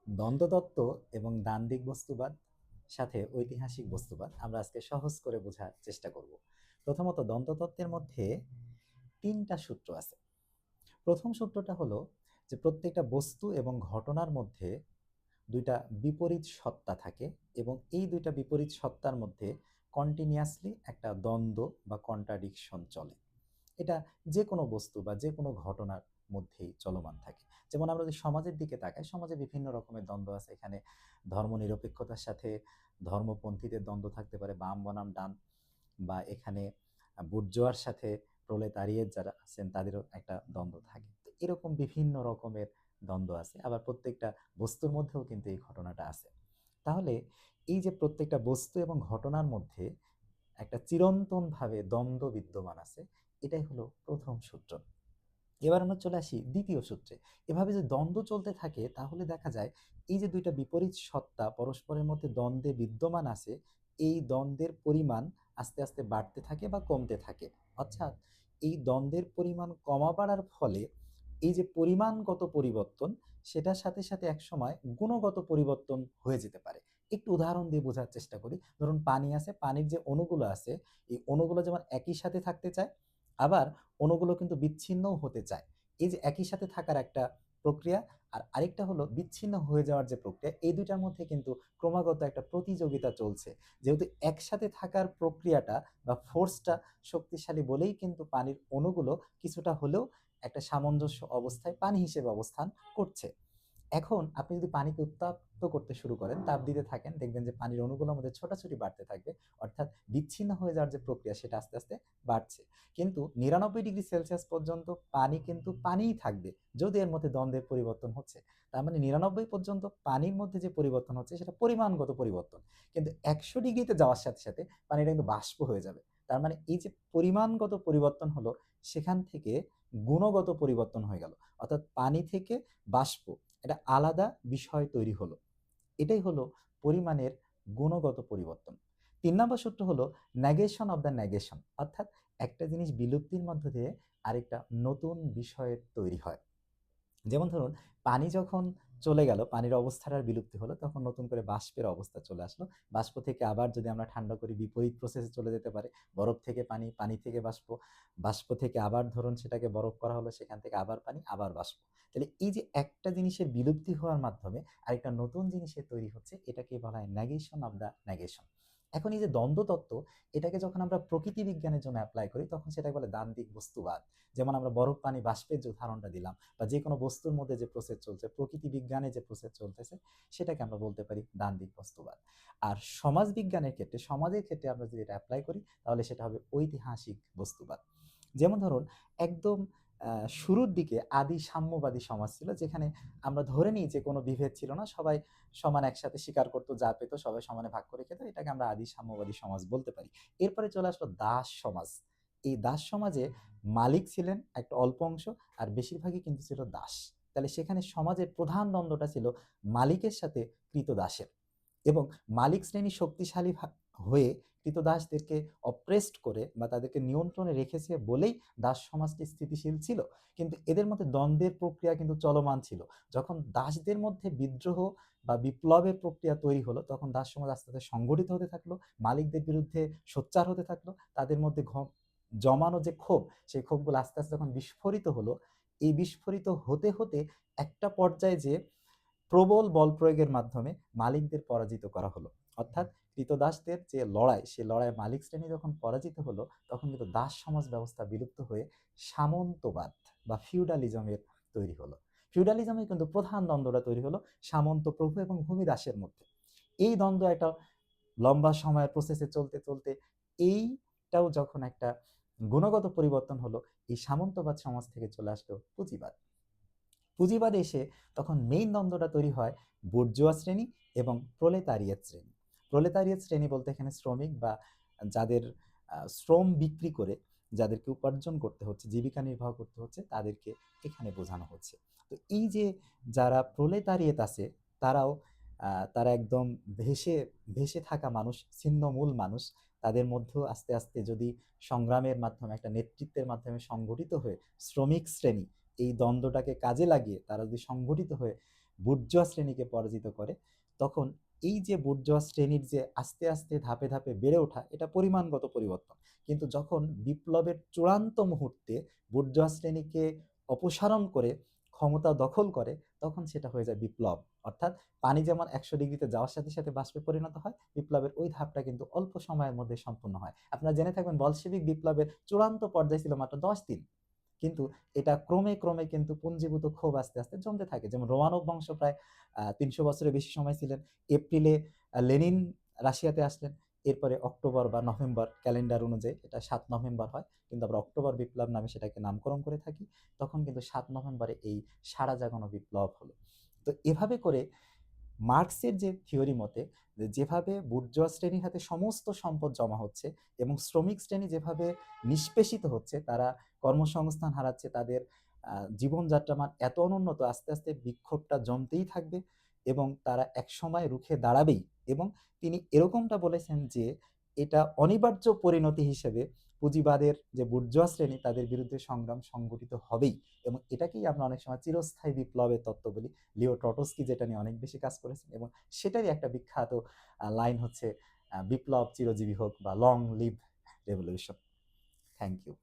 দ্বন্দ্বতত্ত্ব এবং দ্বান্দ্বিক বস্তুবাদ সাথে ঐতিহাসিক বস্তুবাদ আমরা আজকে সহজ করে বোঝার চেষ্টা করব। প্রথমত দ্বন্দ্বতত্ত্বের মধ্যে তিনটা সূত্র আছে। প্রথম সূত্রটা হলো যে প্রত্যেকটা বস্তু এবং ঘটনার মধ্যে দুইটা বিপরীত সত্তা থাকে এবং এই দুইটা বিপরীত সত্তার মধ্যে কন্টিনিউয়াসলি একটা দ্বন্দ্ব বা কন্ট্রাডিকশন চলে। এটা যে কোনো বস্তু বা যে কোনো ঘটনার মধ্যেই চলমান থাকে। যেমন আমরা যদি সমাজের দিকে তাকাই, সমাজে বিভিন্ন রকমের দ্বন্দ্ব আছে। এখানে ধর্মনিরপেক্ষতার সাথে ধর্মপন্থীদের দ্বন্দ্ব থাকতে পারে, বাম বনাম ডান, বা এখানে বুর্জোয়ার সাথে প্রলেতারিয়েত যারা আছেন তাদেরও একটা দ্বন্দ্ব থাকে। তো এরকম বিভিন্ন রকমের দ্বন্দ্ব আছে। আবার প্রত্যেকটা বস্তুর মধ্যেও কিন্তু এই ঘটনাটা আছে। তাহলে এই যে প্রত্যেকটা বস্তু এবং ঘটনার মধ্যে একটা চিরন্তনভাবে দ্বন্দ্ব বিদ্যমান আছে, এটাই হলো প্রথম সূত্র। এবার আমরা চলে আসি দ্বিতীয় সূত্রে। এভাবে যে দ্বন্দ্ব চলতে থাকে তাহলে দেখা যায় এই যে দুইটা বিপরীত সত্তা পরস্পরের মধ্যে দ্বন্দ্বে বিদ্যমান আছে, এই দ্বন্দ্বের পরিমাণ আস্তে আস্তে বাড়তে থাকে বা কমতে থাকে। অর্থাৎ এই দ্বন্দ্বের পরিমাণ কমা বাড়ার ফলে এই যে পরিমাণগত পরিবর্তন, সেটার সাথে সাথে একসময় গুণগত পরিবর্তন হয়ে যেতে পারে। একটু উদাহরণ দিয়ে বোঝার চেষ্টা করি। ধরুন পানি আছে, পানির যে অণুগুলো আছে এই অণুগুলো যেমন একই সাথে থাকতে চায়, আবার অণুগুলো কিন্তু বিচ্ছিন্নও হতে চায়। এই যে একই সাথে থাকার একটা প্রক্রিয়া, আর আরেকটা হলো বিচ্ছিন্ন হয়ে যাওয়ার যে প্রক্রিয়া, এই দুইটার মধ্যে কিন্তু ক্রমাগত একটা প্রতিযোগিতা চলছে। যেহেতু একসাথে থাকার প্রক্রিয়াটা বা ফোর্সটা শক্তিশালী বলেই কিন্তু পানির অণুগুলো কিছুটা হলেও একটা সামঞ্জস্য অবস্থায় পানি হিসেবে অবস্থান করছে। এখন আপনি যদি পানিকে উত্তপ্ত করতে শুরু করেন, তাপ দিতে থাকেন, দেখবেন যে পানির অণুগুলোর মধ্যে ছোটাছুটি বাড়তে থাকবে। অর্থাৎ বিচ্ছিন্ন হয়ে যাওয়ার যে প্রক্রিয়া সেটা আস্তে আস্তে বাড়ছে। কিন্তু 99 ডিগ্রি সেলসিয়াস পর্যন্ত পানি কিন্তু পানিই থাকবে, যদি এর মধ্যে দ্বন্দ্বের পরিবর্তন হচ্ছে। তার মানে 99 পর্যন্ত পানির মধ্যে যে পরিবর্তন হচ্ছে সেটা পরিমাণগত পরিবর্তন। কিন্তু 100 ডিগ্রিতে যাওয়ার সাথে সাথে পানিটা কিন্তু বাষ্প হয়ে যাবে। তার মানে এই যে পরিমাণগত পরিবর্তন হলো, সেখান থেকে গুণগত পরিবর্তন হয়ে গেল। অর্থাৎ পানি থেকে বাষ্প, এটা আলাদা বিষয় তৈরি হলো। এটাই হলো পরিমাণের গুণগত পরিবর্তন। 3 নম্বর সূত্র হলো নেগেশন অফ দ্য নেগেশন। অর্থাৎ একটা জিনিস বিলুপ্তির মধ্য দিয়ে আরেকটা নতুন বিষয়ের তৈরি হয়। যেমন ধরুন পানি যখন চলে গেল, পানির অবস্থার আর বিলুপ্তি হলো, তখন নতুন করে বাষ্পের অবস্থা চলে আসলো। বাষ্প থেকে আবার যদি আমরা ঠান্ডা করি বিপরীত প্রসেসে চলে যেতে পারে। বরফ থেকে পানি, পানি থেকে বাষ্প, বাষ্প থেকে আবার ধরুন সেটাকে বরফ করা হলো, সেখান থেকে আবার পানি, আবার বাষ্প। তাহলে এই যে একটা জিনিসের বিলুপ্তি হওয়ার মাধ্যমে আরেকটা নতুন জিনিসের তৈরি হচ্ছে, এটাকে বলা হয় নেগেশন অফ দ্য নেগেশন। এখন এই যে দ্বন্দ্বতত্ত্ব, এটাকে যখন আমরা প্রকৃতি বিজ্ঞানের জন্য অ্যাপ্লাই করি তখন সেটাকে বলে দ্বান্দ্বিক বস্তুবাদ। যেমন আমরা বরফ পানি বাষ্পের যে উদাহরণটা দিলাম, বা যে কোনো বস্তুর মধ্যে যে প্রসেস চলছে, প্রকৃতি বিজ্ঞানে যে প্রসেস চলতেছে, সেটাকে আমরা বলতে পারি দ্বান্দ্বিক বস্তুবাদ। আর সমাজ বিজ্ঞানের ক্ষেত্রে, সমাজের ক্ষেত্রে আমরা যদি এটা অ্যাপ্লাই করি তাহলে সেটা হবে ঐতিহাসিক বস্তুবাদ। যেমন ধরুন একদম শুরুর দিকে আদি সাম্যবাদী সমাজ ছিল, যেখানে আমরা ধরে নিই যে কোনো বিভেদ ছিল না, সবাই সমান একসাথে শিকার করতো, যা পেতো সবাই সমানে ভাগ করে খেত, এটাকে আমরা আদি সাম্যবাদী সমাজ বলতে পারি। এরপরে চলে আসলো দাস সমাজ। এই দাস সমাজে মালিক ছিলেন একটা অল্প অংশ, আর বেশিরভাগই কিন্তু ছিল দাস। তাহলে সেখানে সমাজের প্রধান দ্বন্দ্বটা ছিল মালিকের সাথে কৃতদাসের। এবং মালিক শ্রেণী শক্তিশালী হয়ে কৃতদাসদেরকে অপ্রেসড করে বা তাদেরকে নিয়ন্ত্রণে রেখেছে বলেই দাস সমাজটি স্থিতিশীল ছিল। কিন্তু এদের মধ্যে দ্বন্দ্বের প্রক্রিয়া কিন্তু চলমান ছিল। যখন দাসদের মধ্যে বিদ্রোহ বা বিপ্লবের প্রক্রিয়া তৈরি হলো, তখন দাস সমাজ আস্তে আস্তে সংগঠিত হতে থাকলো, মালিকদের বিরুদ্ধে সোচ্চার হতে থাকলো। তাদের মধ্যে জমানো যে ক্ষোভ, সেই ক্ষোভগুলো আস্তে আস্তে যখন বিস্ফোরিত হলো, এই বিস্ফোরিত হতে হতে একটা পর্যায়ে যে প্রবল বল প্রয়োগের মাধ্যমে মালিকদের পরাজিত করা হলো। অর্থাৎ কৃতদাসদের যে লড়াই, সে লড়াইয়ে মালিক শ্রেণী যখন পরাজিত হলো, তখন কিন্তু দাস সমাজ ব্যবস্থা বিলুপ্ত হয়ে সামন্তবাদ বা ফিউডালিজমের তৈরি হলো। ফিউডালিজমে কিন্তু প্রধান দ্বন্দ্বটা তৈরি হলো সামন্ত প্রভু এবং ভূমিদাসের মধ্যে। এই দ্বন্দ্ব একটা লম্বা সময়ের প্রসেসে চলতে চলতে এইটাও যখন একটা গুণগত পরিবর্তন হলো, এই সামন্তবাদ সমাজ থেকে চলে আসলো পুঁজিবাদ। পুঁজিবাদে এসে তখন মেইন দ্বন্দ্বটা তৈরি হয় বুর্জোয়া শ্রেণী এবং প্রলেতারিয়েত শ্রেণী। প্রলেতারিয়েত শ্রেণী বলতে এখানে শ্রমিক বা যাদের শ্রম বিক্রি করে যাদেরকে উপার্জন করতে হচ্ছে, জীবিকা নির্বাহ করতে হচ্ছে, তাদেরকে এখানে বোঝানো হচ্ছে। তো এই যে যারা প্রলেতারিয়েত আছে, তারাও তারা একদম ভেসে ভেসে থাকা মানুষ, ছিন্নমূল মানুষ। তাদের মধ্যেও আস্তে আস্তে যদি সংগ্রামের মাধ্যমে একটা নেতৃত্বের মাধ্যমে সংগঠিত হয়ে শ্রমিক শ্রেণী এই দ্বন্দ্বটাকে কাজে লাগিয়ে তারা যদি সংগঠিত হয়ে বুর্জোয়া শ্রেণীকে পরাজিত করে, তখন এই যে বুর্জোয়া শ্রেণীর যে আস্তে আস্তে ধাপে ধাপে বেড়ে ওঠা, এটা পরিমাণগত পরিবর্তন। কিন্তু যখন বিপ্লবের চূড়ান্ত মুহূর্তে বুর্জোয়া শ্রেণীকে অপসারণ করে ক্ষমতা দখল করে, তখন সেটা হয়ে যায় বিপ্লব। অর্থাৎ পানি যেমন 100 ডিগ্রিতে যাওয়ার সাথে সাথে বাষ্পে পরিণত হয়, বিপ্লবের ওই ধাপটা কিন্তু অল্প সময়ের মধ্যে সম্পূর্ণ হয়। আপনারা জেনে থাকবেন বলশেভিক বিপ্লবের চূড়ান্ত পর্যায় ছিল মাত্র 10 দিন, কিন্তু এটা ক্রমে ক্রমে কিন্তু পুঞ্জীভূত ক্ষোভ আস্তে আস্তে জমতে থাকে। যেমন রোমানভ বংশ প্রায় 300 বছরের বেশি সময় ছিলেন। এপ্রিলে লেনিন রাশিয়াতে আসলেন। এরপরে অক্টোবর বা নভেম্বর ক্যালেন্ডার অনুযায়ী এটা 7 নভেম্বর হয়, কিন্তু আমরা অক্টোবর বিপ্লব নামে সেটাকে নামকরণ করে থাকি। তখন কিন্তু 7 নভেম্বরে এই সারা জাগানো বিপ্লব হলো। তো এভাবে করে মার্কসের যে থিওরি মতে যেভাবে বুর্জোয়া শ্রেণীর হাতে সমস্ত সম্পদ জমা হচ্ছে এবং শ্রমিক শ্রেণী যেভাবে নিষ্পেষিত হচ্ছে, তারা কর্মসংস্থান হারাচ্ছে, তাদের জীবনযাত্রা মান এত অনুন্নত, আস্তে আস্তে বিক্ষোভটা জমতেই থাকবে এবং তারা একসময় রুখে দাঁড়াবেই। এবং তিনি এরকমটা বলেছেন যে এটা অনিবার্য পরিণতি হিসেবে পুঁজিবাদের যে বুর্জোয়া শ্রেণী তাদের বিরুদ্ধে সংগ্রাম সংগঠিত হবেই, এবং এটাকেই আমরা অনেক সময় চিরস্থায়ী বিপ্লবের তত্ত্ব বলি। লিও ট্রটস্কি যেটা নিয়ে অনেক বেশি কাজ করেছেন, এবং সেটারই একটা বিখ্যাত লাইন হচ্ছে বিপ্লব চিরজীবী হোক বা long live revolution. Thank you.